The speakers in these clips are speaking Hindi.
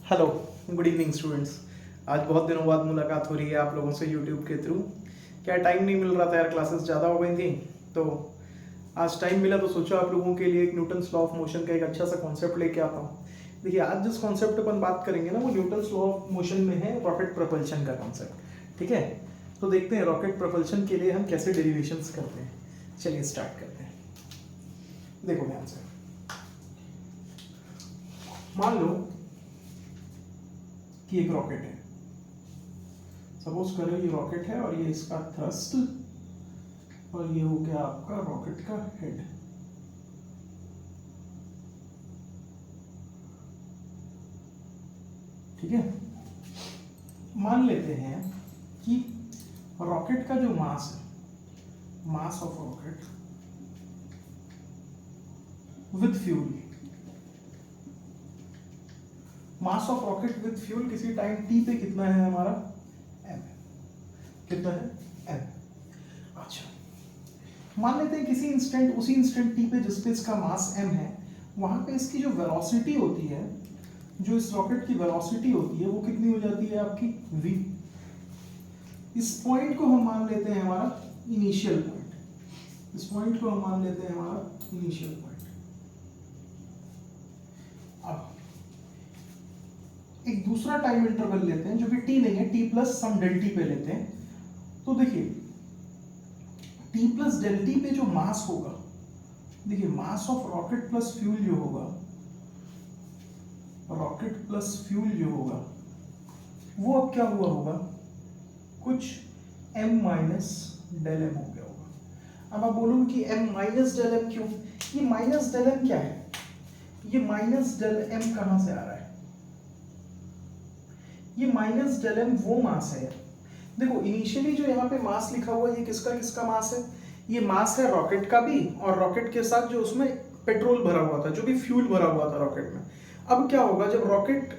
Hello, good evening students. आज बहुत दिनों बाद मुलाकात हो रही है आप लोगों से यूट्यूब के थ्रू। क्या टाइम नहीं मिल रहा था यार, क्लासेस ज़्यादा हो गई थी, तो आज टाइम मिला तो सोचा आप लोगों के लिए एक न्यूटन्स लॉ ऑफ मोशन का एक अच्छा सा कॉन्सेप्ट लेके आता हूँ। देखिए, आज जिस कॉन्सेप्ट अपन बात करेंगे ना, वो न्यूटन्स लॉ ऑफ मोशन में है रॉकेट प्रपल्शन का कॉन्सेप्ट। ठीक है, तो देखते हैं रॉकेट प्रपल्शन के लिए हम कैसे डेरिवेशंस करते हैं। चलिए स्टार्ट करते हैं। देखो ध्यान से, मान लो कि एक रॉकेट है। सपोज करो ये रॉकेट है और ये इसका थ्रस्ट और ये हो गया आपका रॉकेट का हेड। ठीक है, मान लेते हैं कि रॉकेट का जो मास है, mass of rocket with fuel, mass of rocket with fuel किसी टाइम टी पे कितना है हमारा, m। कितना है, m। अच्छा, मान लेते हैं किसी इंस्टेंट, उसी इंस्टेंट टी पे जिस पे इसका मास m है, वहां पे इसकी जो वेलोसिटी होती है, जो इस रॉकेट की वेलोसिटी होती है, वो कितनी हो जाती है आपकी v। इस पॉइंट को हम मान लेते हैं हमारा इनिशियल पॉइंट। इस पॉइंट को हम मान लेते हैं हमारा इनिशियल पॉइंट। अब एक दूसरा टाइम इंटरवल लेते हैं जो कि t नहीं है, t प्लस सम डेल टी पे लेते हैं। तो देखिए t प्लस डेल टी पे जो मास होगा, देखिए mass of rocket plus fuel जो होगा, रॉकेट प्लस फ्यूल जो होगा, वो अब क्या हुआ होगा, कुछ m माइनस डेल m हो गया होगा। अब आप बोलोगे कि m माइनस डेल m क्यों? ये माइनस डेल m क्या है? ये माइनस डेल m कहां से आ रहा है? ये माइनस डेल m वो मास है। देखो इनिशियली जो यहाँ पे मास लिखा हुआ है, ये किसका किसका मास है? ये मास है रॉकेट का भी, और रॉकेट के साथ जो उसमें पेट्रोल भरा हुआ था, जो भी फ्यूल भरा हुआ था रॉकेट में। अब क्या होगा, जब रॉकेट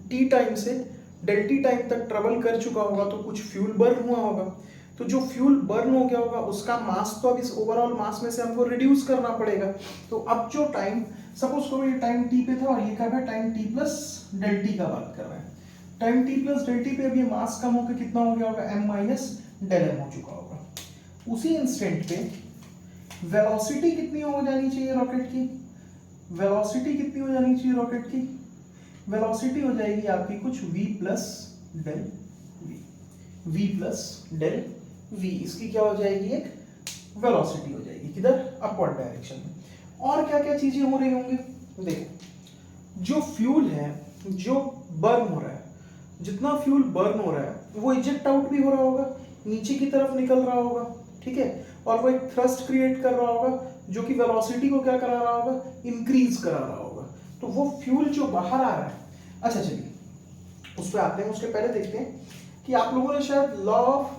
टी टाइम से डेल टी टाइम तक ट्रेवल कर चुका होगा तो कुछ फ्यूल बर्न हुआ होगा। तो जो फ्यूल बर्न हो गया होगा उसका मास तो अब इस ओवरऑल मास में से हमको रिड्यूस करना पड़ेगा। तो अब जो टाइम, सपोज करो ये टाइम टी पे था और ये क्या है, time T plus del T का बात कर रहे हैं। Time T plus del T पे अब ये मास कम होकर कितना हो गया होगा, m माइनस डेल m हो चुका होगा। उसी इंस्टेंट पे वेलोसिटी कितनी हो जानी चाहिए रॉकेट की? वेलोसिटी कितनी हो जानी चाहिए रॉकेट की? वेलोसिटी हो जाएगी आपकी कुछ v plus del v। v plus del v, इसकी क्या हो जाएगी, एक वेलोसिटी हो जाएगी, किधर, अपवर्ड डायरेक्शन में। और क्या क्या चीजें हो रही होंगी, देखो जो फ्यूल है जो बर्न हो रहा है, जितना फ्यूल बर्न हो रहा है वो इजेक्ट आउट भी हो रहा होगा, नीचे की तरफ निकल रहा होगा। ठीक है, और वो एक थ्रस्ट क्रिएट कर रहा होगा जो कि वेलोसिटी को क्या करा रहा होगा, इंक्रीज करा रहा होगा। तो वो फ्यूल जो बाहर आ रहा है, अच्छा चलिए उस पर आते हैं। उसके पहले देखते हैं कि आप लोगों ने शायद law of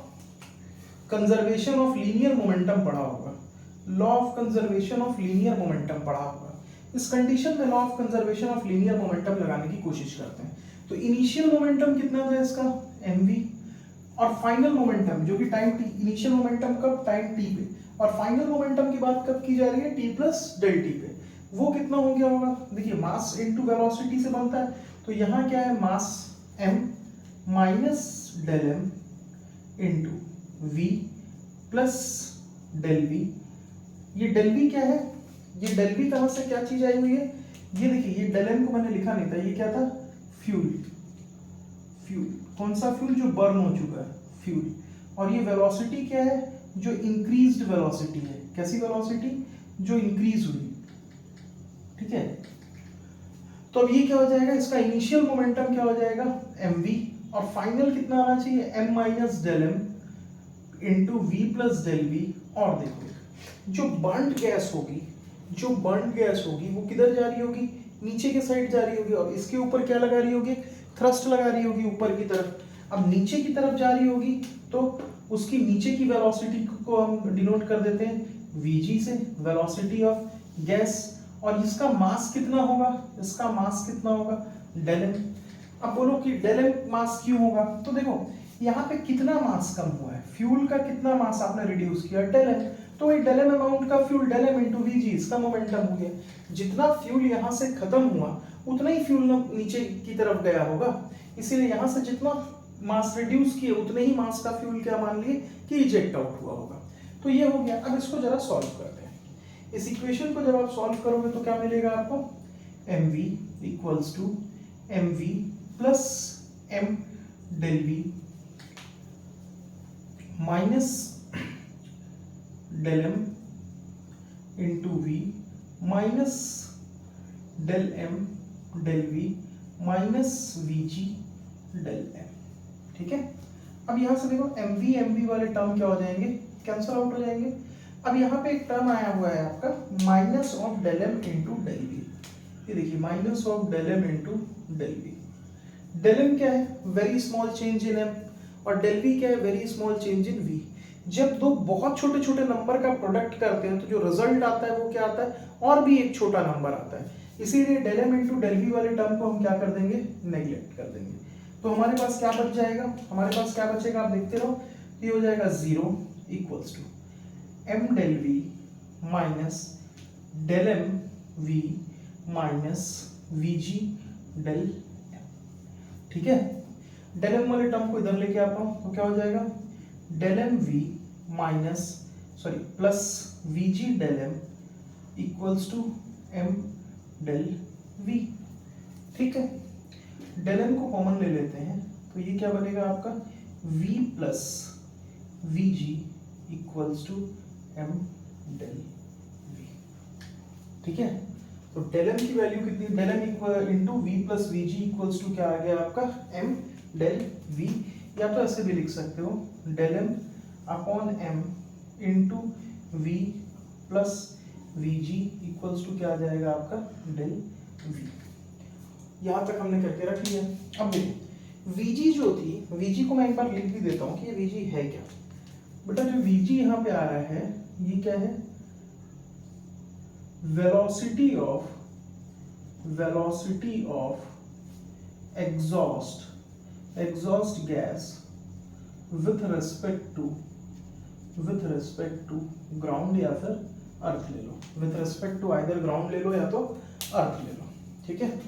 conservation of linear momentum पढ़ा होगा। Law of conservation of linear momentum पढ़ा होगा। इस कंडीशन में law of conservation of linear momentum लगाने की कोशिश करते हैं। तो इनिशियल मोमेंटम कितना था इसका, mv, और फाइनल मोमेंटम जो कि टाइम टी, इनिशियल मोमेंटम कब, टाइम टी पे, और फाइनल मोमेंटम की बात कब की जा रही है, t प्लस डेल टी पे, वो कितना हो गया होगा। देखिए मास इनटू वेलोसिटी से बनता है, तो यहाँ क्या है, mass m minus del m into v plus del v। ये डेल v क्या है, ये डेल v कहाँ से क्या चीज आई हुई है, ये देखिए ये डेल m को मैंने लिखा नहीं था, ये क्या था, फ्यूल। फ्यूल कौन सा फ्यूल, जो बर्न हो चुका है, फ्यूल। और ये वेलोसिटी क्या है, जो इंक्रीज्ड वेलोसिटी है। कैसी वेलोसिटी, जो इंक्रीज हुई। ठीक है, तो अब ये क्या हो जाएगा, इसका इनिशियल मोमेंटम क्या हो जाएगा, mv, और फाइनल कितना आना चाहिए, m minus del m into v plus del v. और देखो जो बर्न्ड गैस होगी, जो बर्न्ड गैस होगी वो किधर जा रही होगी, नीचे के साइड जा रही होगी, और इसके ऊपर क्या लगा रही होगी, थ्रस्ट लगा रही होगी ऊपर की तरफ। अब नीचे की तरफ जा रही होगी तो उसकी नीचे की वेलोसिटी को हम डिनोट कर देते हैं vg से, वेलोसिटी ऑफ गैस। और इसका मास कितना होगा, इसका मास कितना होगा, डेल m। अब बोलो कि डेल m मास क्यों होगा, तो देखो यहाँ पे कितना मास कम हुआ है, फ्यूल का कितना मास आपने रिड्यूस किया, डेल m। तो वही डेल एम अमाउंट का fuel del m into v g इसका मोमेंटम हो गया। जितना फ्यूल यहाँ से खत्म हुआ उतना ही फ्यूल नीचे की तरफ गया होगा, इसीलिए यहाँ से जितना मास रिड्यूस किए उतने ही मास का फ्यूल क्या मान लिए कि इजेक्ट आउट हुआ होगा। तो ये हो गया। अब इसको जरा सॉल्व करते हैं। इस इक्वेशन को जब आप सॉल्व करोगे तो क्या मिलेगा आपको, mv इक्वल्स टू mv प्लस m del v minus del m into v minus del m del v minus vg del m। ठीक है, अब यहां से देखो mv वाले टर्म क्या हो जाएंगे, कैंसिल आउट हो जाएंगे। अब यहाँ पे एक टर्म आया हुआ है आपका minus of del m into del v. ये देखिए minus of del m into del v. Del m क्या है, very small change in m, और डेल वी क्या है, very small change in v. जब दो बहुत छोटे छोटे नंबर का प्रोडक्ट करते हैं तो जो रिजल्ट आता है वो क्या आता है, और भी एक छोटा नंबर आता है। इसीलिए del m into del v वाले टर्म को हम क्या कर देंगे, नेग्लेक्ट कर देंगे। तो हमारे पास क्या बच जाएगा, हमारे पास क्या बचेगा, आप देखते रहो। ये हो जाएगा 0 equals to m del v minus del m v minus vg del m। ठीक है, del m वाले टर्म को इधर लेके आता हूं तो क्या हो जाएगा, del m v minus plus vg del m equals to m del v। ठीक है, del m को कॉमन ले लेते हैं तो ये क्या बनेगा आपका v plus vg equals to m del v। ठीक है, तो del m की वैल्यू कितनी, del m equal into v plus vg equals to क्या आ गया आपका m del v। या तो ऐसे भी लिख सकते हो del m upon m into v plus vg equals to क्या आ जाएगा आपका del v। यहाँ तक हमने करके रख लिया। अब देखो vg जो थी, vg को मैं एक बार लिख भी देता हूँ कि ये vg है क्या। बेटा जो vg यहाँ पे आ रहा है ये क्या है, velocity of exhaust gas with respect to ground या फिर अर्थ ले लो, with respect to either ground ले लो या तो अर्थ ले लो। ठीक है,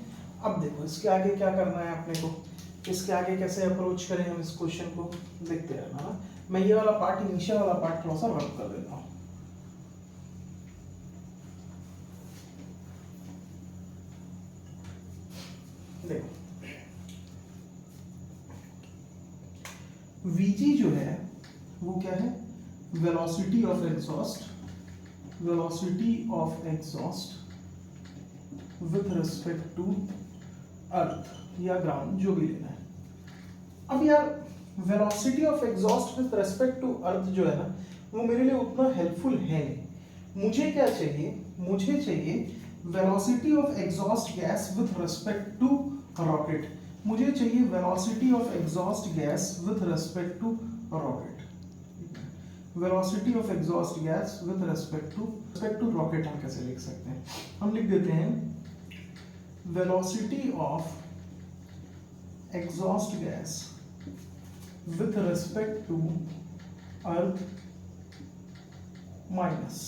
अब देखो इसके आगे क्या करना है अपने को, इसके आगे कैसे अप्रोच करें हम इस क्वेश्चन को, देखते रहना ना। मैं ये वाला पार्ट, इनिशियल वाला पार्ट थोड़ा सा रब कर देता हूँ। देखो Vg जो है वो क्या है, velocity of exhaust with respect to earth या ग्राउंड, जो भी लेना है। अब यार velocity of exhaust with respect to earth जो है ना वो मेरे लिए उतना हेल्पफुल है नहीं। मुझे क्या चाहिए, मुझे चाहिए velocity of exhaust gas with respect to rocket. मुझे चाहिए velocity of exhaust gas with respect to rocket. Velocity of exhaust gas with respect to rocket हम कैसे लिख सकते हैं, हम लिख देते हैं velocity of exhaust gas with respect to earth minus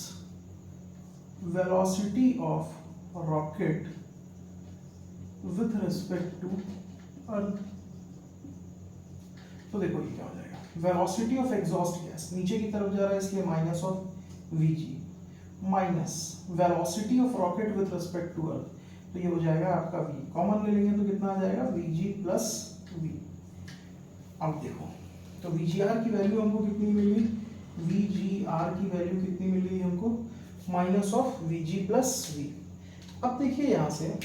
velocity of rocket with respect to earth। तो देखो ये क्या हो जाएगा, वेलोसिटी ऑफ एग्जॉस्ट गैस नीचे की तरफ जा रहा है इसलिए minus of vg minus velocity of rocket with respect to earth, तो ये हो जाएगा आपका v। कॉमन ले लेंगे तो कितना आ जाएगा, vg प्लस v। अब देखो तो VGR की वैल्यू हमको कितनी मिली, VGR की वैल्यू कितनी मिली हमको, minus of VG plus V। अब देखिए यहां से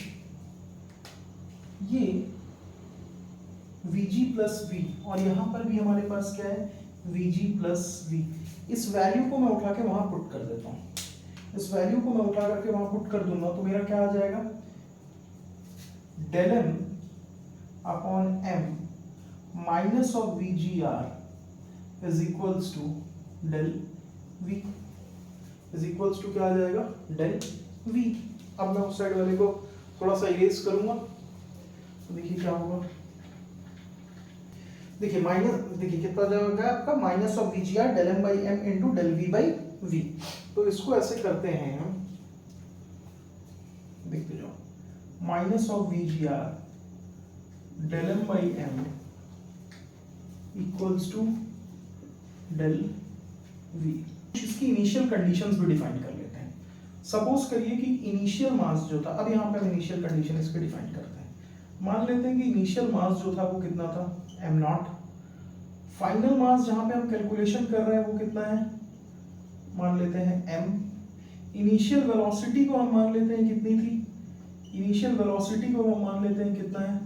ये VG प्लस V और यहां पर भी हमारे पास क्या है VG प्लस V। इस वैल्यू को मैं उठा के वहां पुट कर देता हूं, इस वैल्यू को मैं उठा करके वहां पुट कर दूंगा तो मेरा क्या आ जाएगा, del m upon m minus of VGR is equals to del V, is equals to क्या आ जाएगा, डेल V। अब मैं उस साइड वाले को थोड़ा सा इरेज करूंगा तो देखिए क्या होगा, देखिए माइनस, देखिए कितना जाएगा आपका minus of VGR del m by m into del V by v। तो इसको ऐसे करते हैं हम, देखते जाओ, minus of we ji are del M by m equals to del v. इसकी इनिशियल कंडीशंस भी डिफाइन कर लेते हैं। सपोज करिए कि इनिशियल मास जो था, अब यहाँ पे हम इनिशियल कंडीशन इसके डिफाइन करते हैं। मान लेते हैं कि इनिशियल मास जो था वो कितना था, एम नॉट। फाइनल मास जहाँ पे हम कैलकुलेशन कर रहे हैं वो कितना है, मान लेते हैं एम। इनिशियल वेलोसिटी को हम मान लेते हैं कितनी थी, इनिशियल वेलोसिटी को हम मान लेते हैं कितना है,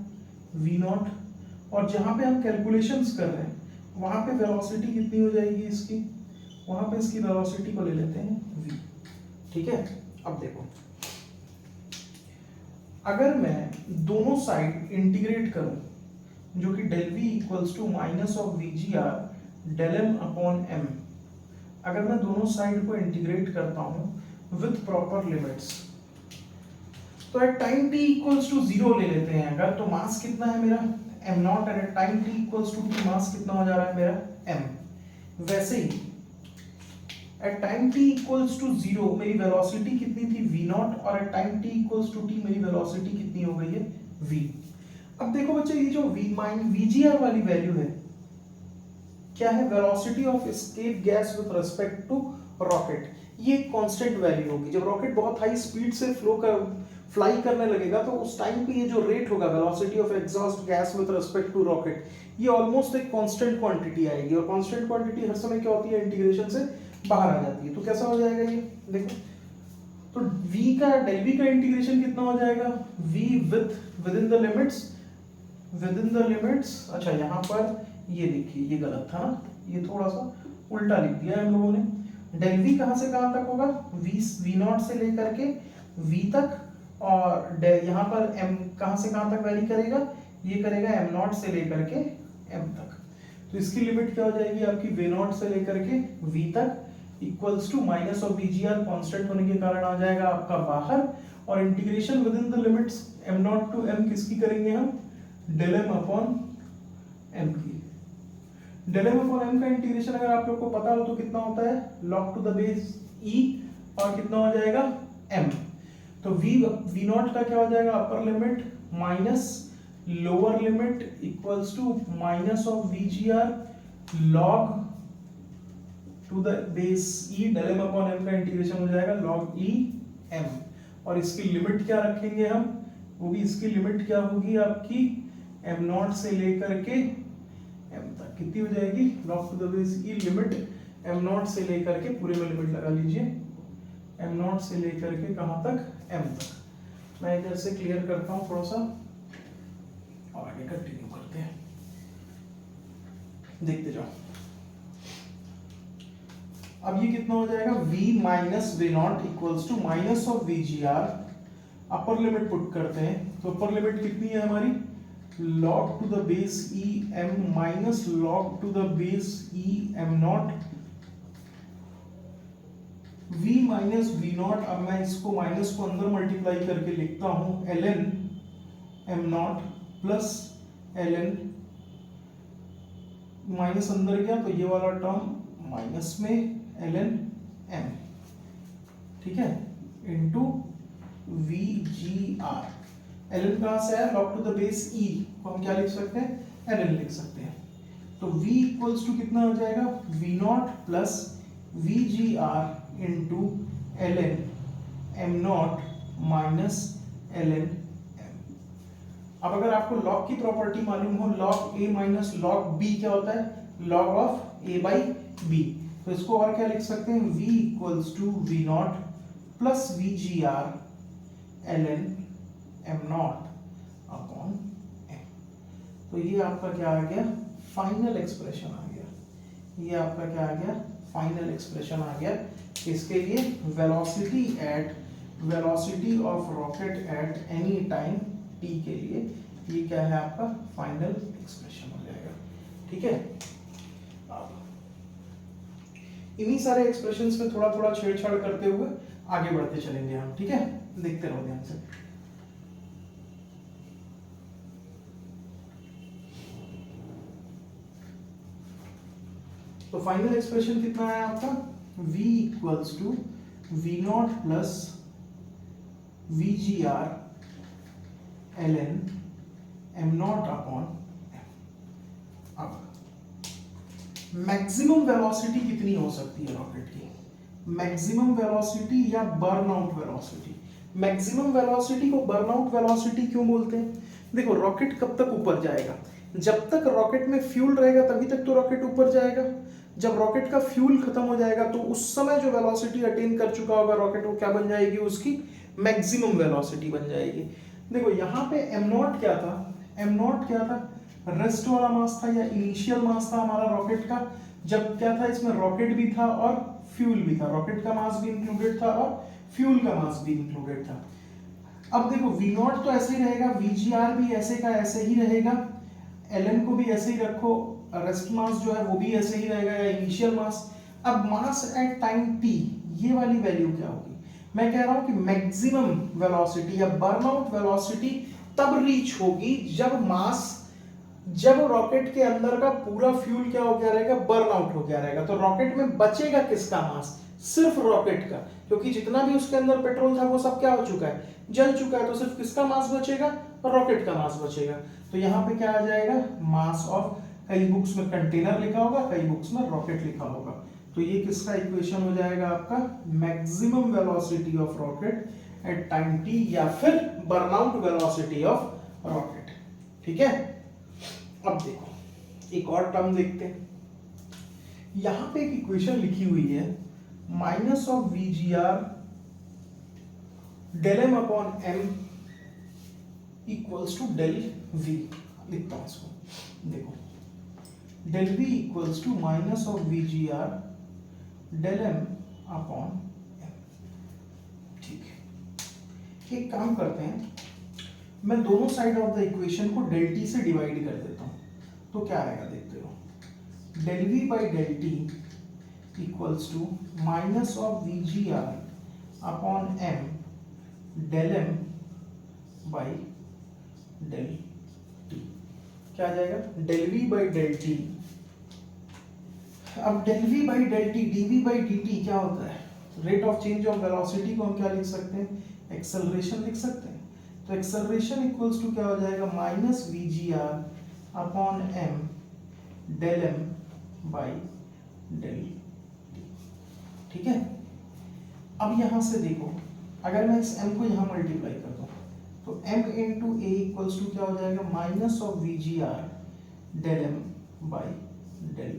वी नॉट। और जहाँ पे हम कैलकुलेशंस कर रहे हैं वहाँ पे वेलोसिटी कितनी हो जाएगी इसकी, वहाँ पे इसकी वेलोसिटी को ले लेते हैं v। ठीक है, अब देखो, अगर मैं दोनों साइड इंटीग्रेट करूं, जो कि del v equals to minus of we ji are del M upon m, अगर मैं दोनों साइड को इंटीग्रेट करता हूं विथ प्रॉपर लिमिट्स, तो at time t equals to 0 ले लेते हैं अगर, तो मास कितना है मेरा m naught, at time t equals to t mass कितना हो जा रहा है मेरा m। वैसे ही at time t equals to 0 मेरी वेलोसिटी कितनी थी v नॉट, और at time t equals to t मेरी वेलोसिटी कितनी हो गई है v। अब देखो बच्चे, ये जो vgr वाली वैल्यू है क्या है, velocity of escape gas with respect to rocket. ये कांस्टेंट वैल्यू होगी। जब रॉकेट बहुत हाई स्पीड से फ्लाई करने लगेगा तो उस टाइम पे ये जो रेट होगा velocity of exhaust gas with respect to rocket, ये ऑलमोस्ट एक कांस्टेंट क्वांटिटी आएगी। और कांस्टेंट क्वांटिटी हर समय क्या होती है, इंटीग्रेशन से बाहर आ जाती है। तो कैसा हो जाएगा ये, देखो, तो v का डेल v का इंटीग्रेशन कितना हो जाएगा, v with in the limits, अच्छा यहाँ पर ये देखिए ये गलत था ना, ये थोड़ा सा उल्टा लिख दिया हम लोगों ने। डेल v कहाँ से कहाँ तक होगा, v नॉट से लेकर के v तक, और यहाँ पर m कहाँ से कहाँ तक वैरी करेगा, ये करेगा m नॉट से लेकर के m तक। तो इसकी लिमिट क्या हो जाएगी आपकी, v नॉट से लेकर के v तक equals to minus of vgr, constant होने के कारण आ जाएगा आपका बाहर, और integration within the limits m naught to m किसकी करेंगे हम, डेल m अपॉन m की। डेल m अपॉन m का इंटीग्रेशन अगर आप लोग को पता हो तो कितना होता है, log to the base e, और कितना हो जाएगा m। तो v नॉट का क्या हो जाएगा, upper limit minus lower limit equals to minus of vgr log to the base e, del m upon m का इंटीग्रेशन हो जाएगा log e m। और इसकी लिमिट क्या रखेंगे हम, वो भी इसकी लिमिट क्या होगी आपकी, m नॉट से लेकर के m तक, कितनी हो जाएगी, log to the base e limit m naught से लेकर के, पूरे में लिमिट लगा लीजिए, m नॉट से लेकर के कहां तक, m तक। मैं इधर से क्लियर करता हूं थोड़ा सा और आगे कंटिन्यू करते हैं, देखते जाओ। अब ये कितना हो जाएगा, v minus v naught equals to minus of we ji r, upper limit put करते हैं, तो अपर लिमिट कितनी है हमारी, log to the base e m minus log to the base e m naught, v minus v naught. अब मैं इसको माइनस को अंदर मल्टीप्लाई करके लिखता हूं, ln m not plus ln, minus अंदर गया तो ये वाला टर्म माइनस में ln m, ठीक है, इनटू vgr। ln कहां से है, log to the base e को हम क्या लिख सकते हैं, ln लिख सकते हैं। तो v इक्वल्स टू कितना हो जाएगा, v naught plus vgr into ln m not minus ln m। अब अगर आपको log की प्रॉपर्टी मालूम हो, log a minus log b क्या होता है, log of a by b, तो इसको और क्या लिख सकते हैं, v equals to v naught plus vgr ln m naught upon m। तो ये आपका क्या आ गया, फाइनल एक्सप्रेशन आ गया, ये आपका क्या आ गया, फाइनल एक्सप्रेशन आ गया। इसके लिए velocity of rocket eight any time t के लिए ये क्या है आपका फाइनल एक्सप्रेशन हो जाएगा, ठीक है। इन्हीं सारे एक्सप्रेशंस में थोड़ा थोड़ा छेड़छाड़ करते हुए आगे बढ़ते चलेंगे हम, ठीक है, देखते रहो ध्यान से। तो फाइनल एक्सप्रेशन कितना है आपका, v equals to v naught plus v ji r l n m naught upon m. अब मैक्सिमम वेलोसिटी कितनी हो सकती है रॉकेट की? मैक्सिमम वेलोसिटी या बर्नआउट वेलोसिटी? मैक्सिमम वेलोसिटी को बर्नआउट वेलोसिटी क्यों बोलते हैं? देखो रॉकेट कब तक ऊपर जाएगा? जब तक रॉकेट में फ्यूल रहेगा तभी तक तो रॉकेट ऊपर जाएगा। जब रॉकेट का फ्यूल खत्म हो जाएगा तो उस समय जो वेलोसिटी अटेन कर चुका होगा रॉकेट, वो क्या बन जाएगी? उसकी मैक्सिमम वेलोसिटी बन जाएगी। देखो यहाँ पे एम नॉट क्या था? एम नॉट क्या था? रेस्ट वाला मास था या इनिशियल मास था हमारा रॉकेट का। जब क्या था, इसमें रॉकेट भी था और फ्यूल भी था। रॉकेट का मास भी इंक्लूडेड था और फ्यूल का मास भी इंक्लूडेड था। अब देखो वी नॉट तो ऐसे ही रहेगा, वी जी आर भी ऐसे का ऐसे ही रहेगा, एल एन को भी ऐसे ही रखो, रेस्ट मास जो है वो भी ऐसे ही रहेगा या इनिशियल मास। अब मास एट टाइम टी, ये वाली वैल्यू क्या होगी? मैं कह रहा हूं कि मैक्सिमम वेलोसिटी या बर्नआउट वेलोसिटी तब रीच होगी जब रॉकेट के अंदर का पूरा फ्यूल क्या हो गया रहेगा? बर्न आउट हो गया रहेगा। तो रॉकेट में बचेगा किसका मास? सिर्फ रॉकेट का, क्योंकि जितना भी उसके अंदर पेट्रोल था वो सब क्या हो चुका है? जल चुका है। तो सिर्फ किसका मास बचेगा? रॉकेट का मास बचेगा। तो यहाँ पे क्या आ जाएगा? मास ऑफ, कई बुक्स में कंटेनर लिखा होगा, कई बुक्स में रॉकेट लिखा होगा। तो ये किसका इक्वेशन हो जाएगा आपका? Maximum velocity of rocket at time t या फिर बर्नआउट वेलोसिटी ऑफ रॉकेट। ठीक है। अब देखो एक और टर्म देखते हैं। यहां पे एक इक्वेशन लिखी हुई है, minus of we ji are del M upon m equals to del v. लिखता हूं इसको, देखो del v equals to minus of we ji are del M upon m. ठीक है, एक काम करते हैं, मैं दोनों साइड ऑफ द इक्वेशन को डेल टी से डिवाइड कर देता हूं। तो क्या आएगा देखते हो, del we by del t equals to minus of we ji r upon M del M by del T. क्या आ जाएगा? Del we by del T. अब del we by del T, D V by D T क्या होता है? Rate of change of velocity को हम क्या लिख सकते हैं? एक्सेलरेशन लिख सकते हैं। तो एक्सेलरेशन इक्वल्स टू क्या हो जाएगा? Minus v ji r upon M del M by del T. ठीक है। अब यहां से देखो, अगर मैं इस m को यहां मल्टीप्लाई कर दूं तो m into a equals to क्या हो जाएगा? Minus of we ji are del M by del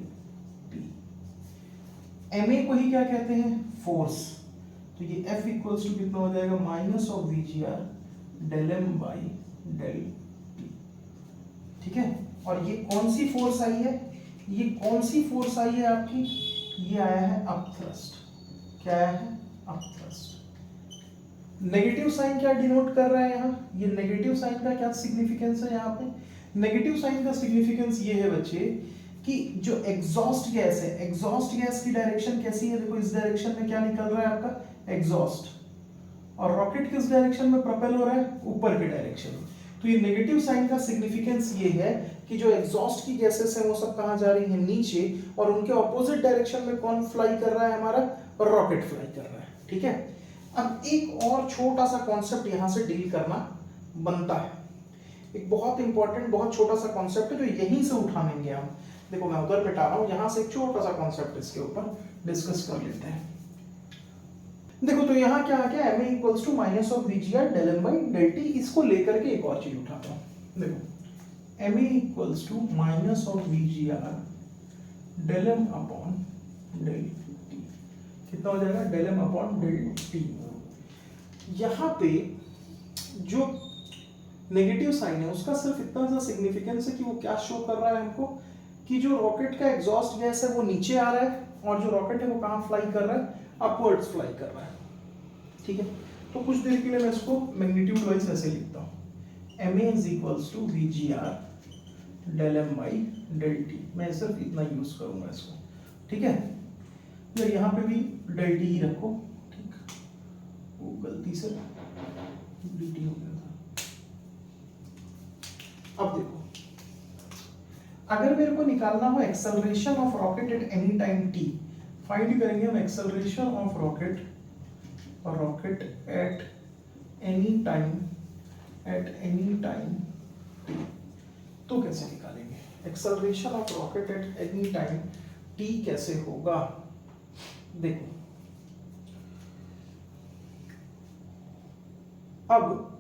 t. M a को ही क्या कहते हैं? फोर्स। तो ये F इक्वल्स टू कितना हो जाएगा? Minus of we ji are del M by del T. ठीक है। और ये कौन सी फोर्स आई है? ये कौन सी फोर्स आई है आपकी? ये आया है अपथ्रस्ट। क्या आया है? अपथ्रस्ट। नेगेटिव साइन क्या डिनोट कर रहा है यहाँ? ये नेगेटिव साइन का क्या सिग्निफिकेंस है यहाँ पे? नेगेटिव साइन का सिग्निफिकेंस ये है बच्चे कि जो एग्जॉस्ट गैस है, एग्जॉस्ट गैस की डायरेक्शन कैसी है? देखो इस डायरेक्शन में क्या निकल रहा है आपका? एग्जॉस्ट। और रॉकेट किस डायरेक्शन में प्रोपेल हो रहा है? ऊपर के डायरेक्शन में। तो ये नेगेटिव साइन का सिग्निफिकेंस ये है कि जो एग्जॉस्ट की गैसेस हैं वो सब कहाँ जा रही हैं? नीचे। और उनके ऑपोजिट डायरेक्शन में कौन फ्लाई कर रहा है? हमारा रॉकेट फ्लाई कर रहा है। ठीक है। अब एक और छोटा सा कॉन्सेप्ट यहां से डील करना बनता है। एक बहुत इंपॉर्टेंट, बहुत छोटा सा कॉन्सेप्ट है जो यहीं से उठाएंगे हम। देखो मैं उधर मिटा रहा हूं, यहां से एक छोटा सा कॉन्सेप्ट इसके ऊपर डिस्कस कर लेते हैं। देखो तो यहाँ क्या आ गया? M equals to minus of we ji are del M by del T. इसको लेकर के एक और चीज उठाता हूँ। देखो M equals to minus of we ji are del M upon del T. कितना हो जाएगा? Del M upon del T. यहाँ पे जो नेगेटिव साइन है उसका सिर्फ इतना सा सिग्निफिकेंस है कि वो क्या शो कर रहा है हमको कि जो रॉकेट का एग्जॉस्ट गैस है वो नीचे आ रहा है और जो रॉकेट है वो कहाँ फ्लाई कर रहा है? अपवर्ड्स फ्लाई कर रहा है। ठीक है। तो कुछ देर के लिए मैं इसको मैग्नीट्यूड वाइज ऐसे लिखता हूँ, M A is equals to V ji are del M by del T. मैं सिर्फ इतना यूज करूंगा इसको। ठीक है। फिर यहाँ पे भी डेल टी ही रखो। ठीक, वो गलती से डी टी हो गया था। अब देखो, अगर मेरे को निकालना हो acceleration of rocket eight any time T find करेंगे हम acceleration of rocket eight any time तो कैसे निकालेंगे acceleration of rocket eight any time T कैसे होगा। देखो अब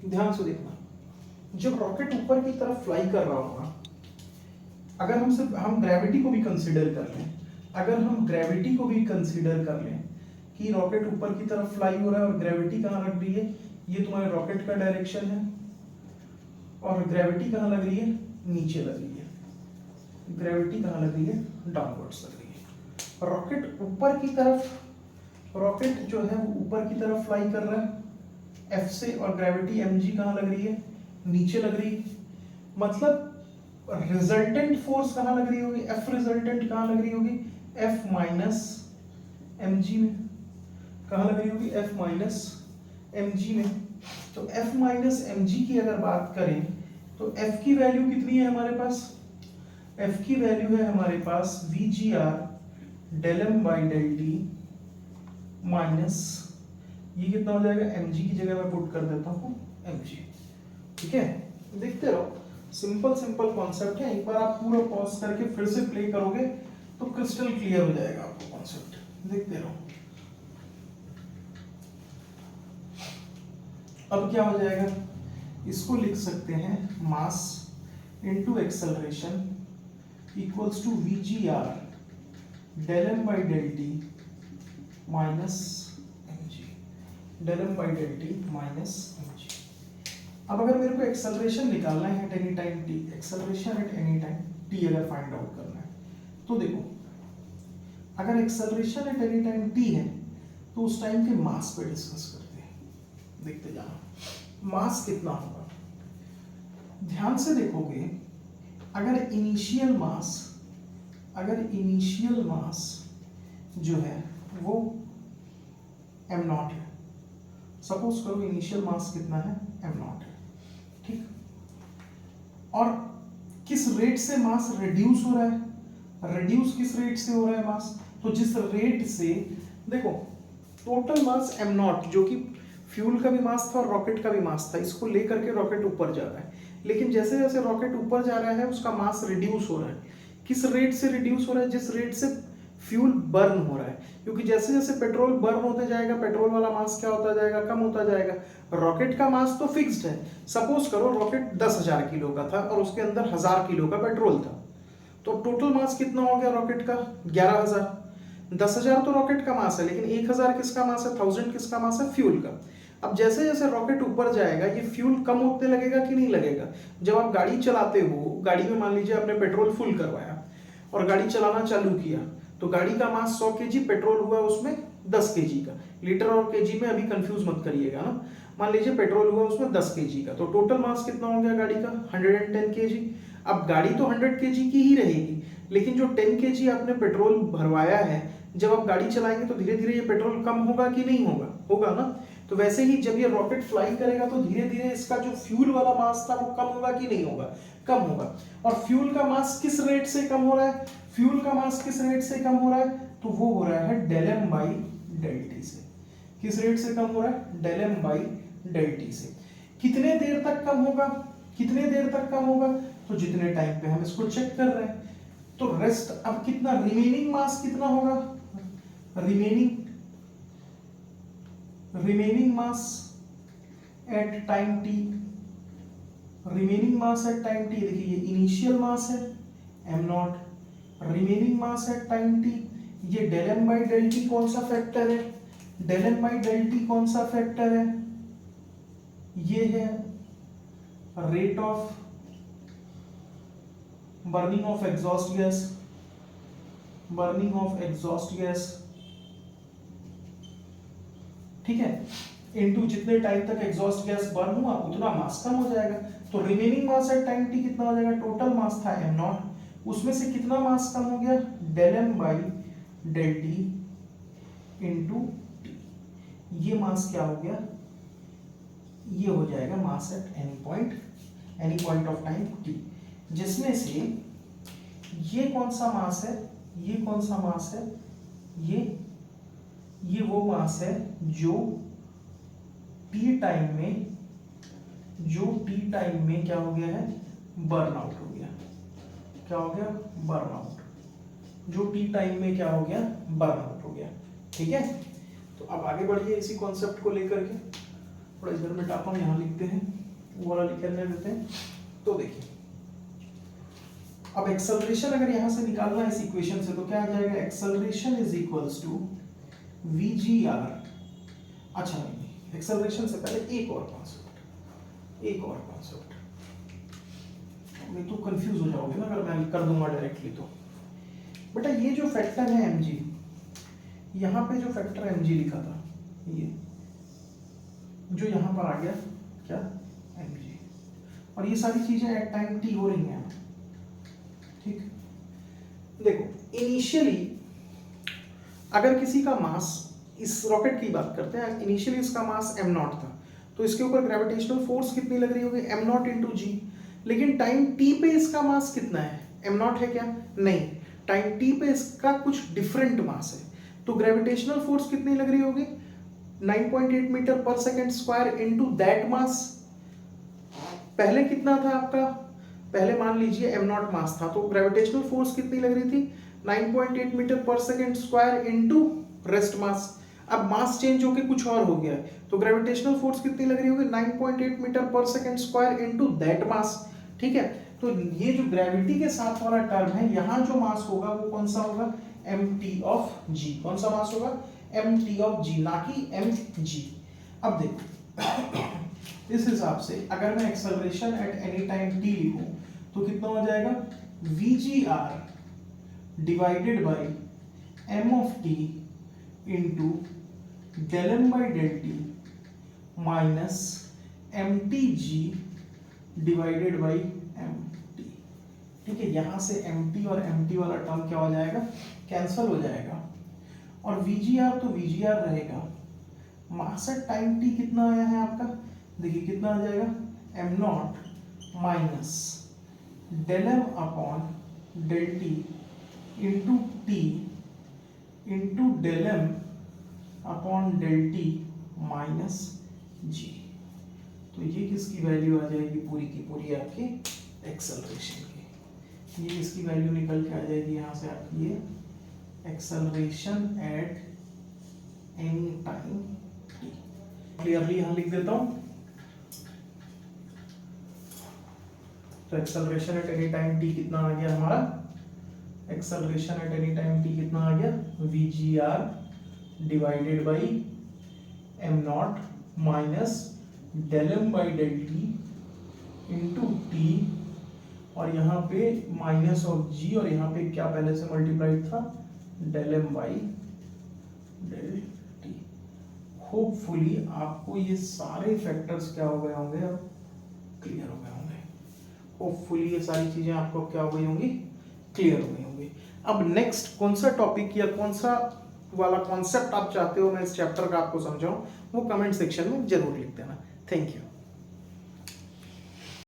ध्यान से देखना, जब रॉकेट ऊपर की तरफ फ्लाई कर रहा होगा, अगर हम ग्रेविटी को भी कंसीडर कर लें, कि रॉकेट ऊपर की तरफ फ्लाई हो रहा है और ग्रेविटी कहाँ लग रही है, ये तुम्हारे रॉकेट का डायरेक्शन है और ग्रेविटी कहाँ लग रही है, नीचे लग रही है, ग्रेविटी कहाँ लग रही है, डाउनवर्ड्स लग रही है। रॉकेट जो है वो ऊपर की तरफ फ्लाई कर रहा है एफ से, और ग्रेविटी mg कहाँ लग रही है, नीचे लग रही है। मतलब रिजल्टेंट फोर्स कहाँ लग रही होगी, एफ रिजल्टेंट कहाँ लग रही होगी, एफ माइनस mg में। कहाँ लग रही होगी, एफ माइनस mg में। तो एफ माइनस mg की अगर बात करें तो एफ की वैल्यू कितनी है हमारे पास, एफ की वैल्यू है हमारे पास VGR del M by del T minus, ये कितना हो जाएगा, mg की जगह मैं पुट कर देता हूँ mg। ठीक है, देखते रहो, सिंपल कॉन्सेप्ट है। एक बार आप पूरा पॉज करके फिर से प्ले करोगे तो क्रिस्टल क्लियर हो जाएगा आपको कॉन्सेप्ट, देखते रहो। अब क्या हो जाएगा, इसको लिख सकते हैं mass into acceleration equals to VGR del M by del T minus del M by del T minus mg। अब अगर मेरे को एक्सेलरेशन निकालना है at any time t, acceleration at any time t अगर फाइंड आउट करना है तो देखो, अगर acceleration at any time t है तो उस टाइम के मास पे डिस्कस करते हैं, देखते जाना मास कितना होगा। ध्यान से देखोगे, अगर इनिशियल मास जो है वो m0 है, सपोज करो इनिशियल मास कितना है, m0 है, ठीक। और किस रेट से मास रिड्यूस हो रहा है, किस रेट से हो रहा है मास, तो जिस रेट से, देखो टोटल मास m0 जो कि फ्यूल का भी मास था और रॉकेट का भी मास था, इसको लेकर के रॉकेट ऊपर जा रहा है, लेकिन जैसे जैसे रॉकेट ऊपर जा रहा है उसका मास रिड्यूस हो रहा है। किस रेट से रिड्यूस हो रहा है, जिस रेट से फ्यूल बर्न हो रहा है, क्योंकि जैसे जैसे पेट्रोल बर्न होते जाएगा पेट्रोल वाला मास क्या होता जाएगा, कम होता जाएगा। रॉकेट का मास तो फिक्स्ड है, सपोज करो रॉकेट 10,000 किलो का था और उसके अंदर 1000 किलो का पेट्रोल था, तो टोटल मास कितना हो गया रॉकेट का, 11,000। 10,000 तो रॉकेट का मास है, लेकिन 1,000 किसका मास है, 1000 किसका मास है, फ्यूल का। अब जैसे जैसे रॉकेट ऊपर जाएगा ये फ्यूल कम होते लगेगा कि नहीं लगेगा। जब आप गाड़ी चलाते हो, गाड़ी में मान लीजिए आपने पेट्रोल फुल करवाया और गाड़ी चलाना चालू किया, तो गाड़ी का मास 100 kg, पेट्रोल हुआ उसमें 10 kg का। लीटर और केजी में अभी कंफ्यूज मत करिएगा ना। मान लीजिए पेट्रोल हुआ उसमें 10 kg का, तो टोटल मास कितना हो गया गाड़ी का, 110 kg। अब गाड़ी तो 100 kg की ही रहेगी, लेकिन जो 10 kg आपने पेट्रोल भरवाया है, जब आप गाड़ी चलाएंगे तो धीरे धीरे ये पेट्रोल कम होगा कि नहीं होगा, होगा ना। तो वैसे ही जब ये रॉकेट फ्लाई करेगा तो धीरे धीरे इसका जो फ्यूल वाला मास था वो कम होगा कि नहीं होगा, कम होगा। और फ्यूल का मास किस रेट से कम हो रहा है, फ्यूल का मास किस रेट से कम हो रहा है, तो वो हो रहा है del M by del T से। किस रेट से कम हो रहा है, del M by del T से। कितने देर तक कम होगा, कितने देर तक कम होगा, तो जितने टाइम पे हम इसको चेक कर रहे हैं। तो रेस्ट अब कितना, रिमेनिंग मास कितना होगा, remaining mass at time T, remaining mass at time T, देखिए ये इनिशियल मास है m0, remaining mass at time T, ये del M by del T कौन सा फैक्टर है, del M by del T कौन सा फैक्टर है, ये है rate of burning of exhaust gas, burning of exhaust gas, ठीक है, इनटू जितने टाइम तक एग्जॉस्ट गैस बर्न हुआ उतना मास कम हो जाएगा। तो remaining mass at time T कितना हो जाएगा, टोटल मास था m0, उसमें से कितना मास कम हो गया, del M by del T into T. ये मास क्या हो गया, ये हो जाएगा mass at any point of time T, जिसमें से ये कौन सा मास है, ये कौन सा मास है, ये वो मास है जो टी टाइम में क्या हो गया है, बर्न आउट हो गया। क्या हो गया, बर्न आउट। जो टी टाइम में क्या हो गया, बर्न आउट हो गया। ठीक है, तो अब आगे बढ़िए इसी कॉन्सेप्ट को लेकर के। थोड़ा इधर मिटाता हूँ, यहाँ लिखते हैं, वो वाला लिखने देते हैं। तो देखिए अब एक्सेलरेशन अगर यहाँ से निकालना है इस इक्वेशन से, तो क्या आ जाएगा, acceleration is equals to VGR। अच्छा नहीं, एक्सेलरेशन से पहले एक और कॉन्सेप्ट, नहीं तो कंफ्यूज हो जाओगे ना अगर मैं कर दूंगा डायरेक्टली। तो बेटा ये जो फैक्टर है mg, यहाँ पे जो फैक्टर mg लिखा था, ये जो यहाँ पर आ गया क्या, mg, और ये सारी चीजें एट टाइम t हो रही हैं। ठीक, देखो इनिशियली अगर किसी का मास, इस रॉकेट की बात करते हैं, इनिशियली इसका मास m0 था, तो इसके ऊपर ग्रेविटेशनल फोर्स कितनी लग रही होगी, m0 इंटू जी। लेकिन टाइम t पे इसका मास कितना है, m0 है क्या, नहीं, टाइम t पे इसका कुछ डिफरेंट मास है, तो ग्रेविटेशनल फोर्स कितनी लग रही होगी, 9.8 मीटर पर second square into that mass. पहले कितना था आपका, पहले मान लीजिए m0 मास था, तो ग्रेविटेशनल फोर्स कितनी लग रही थी, 9.8 मीटर पर second square into rest mass. अब मास चेंज होके कुछ और हो गया है, तो ग्रेविटेशनल फोर्स कितनी लग रही होगी, 9.8 मीटर पर second square into that mass. ठीक है, तो ये जो ग्रेविटी के साथ वाला टर्म है, यहाँ जो मास होगा वो कौन सा होगा, mt ऑफ g। कौन सा मास होगा, mt ऑफ g, ना कि mg। अब देखो इस हिसाब से अगर मैं acceleration at any time t लिखूं तो कितना हो जाएगा, VGR divided by m of t into del m by del t minus mtg divided by mt। ठीक है, यहाँ से mt और mt वाला टर्म क्या हो जाएगा, कैंसल हो जाएगा, और VGR तो VGR रहेगा। मास एट टाइम t कितना आया है आपका, देखिए कितना आ जाएगा, m0 minus del m upon del t into t into del m upon del t minus g। तो ये किसकी वैल्यू आ जाएगी, पूरी की पूरी आपकी एक्सेलरेशन की। ये इसकी वैल्यू निकल के आ जाएगी यहाँ से आपकी, ये acceleration at any time t। Clearly यहाँ लिख देता हूँ, तो acceleration at any time t कितना आ गया हमारा, acceleration at any time t कितना आ गया, VGR divided by m0 minus del m by del t into t, और यहाँ पे माइनस ऑफ g, और यहाँ पे क्या पहले से मल्टीप्लाइड था, del m by del t। Hopefully आपको ये सारे फैक्टर्स क्या हो गए होंगे, अब क्लियर हो गए होंगे। होपफुली ये सारी चीजें आपको क्या हो गई होंगी, क्लियर हो गई होंगी। अब नेक्स्ट कौन सा टॉपिक या कौन सा वाला कॉन्सेप्ट आप चाहते हो मैं इस चैप्टर का आपको समझाऊं, वो कमेंट सेक्शन में जरूर लिख देना। Thank you.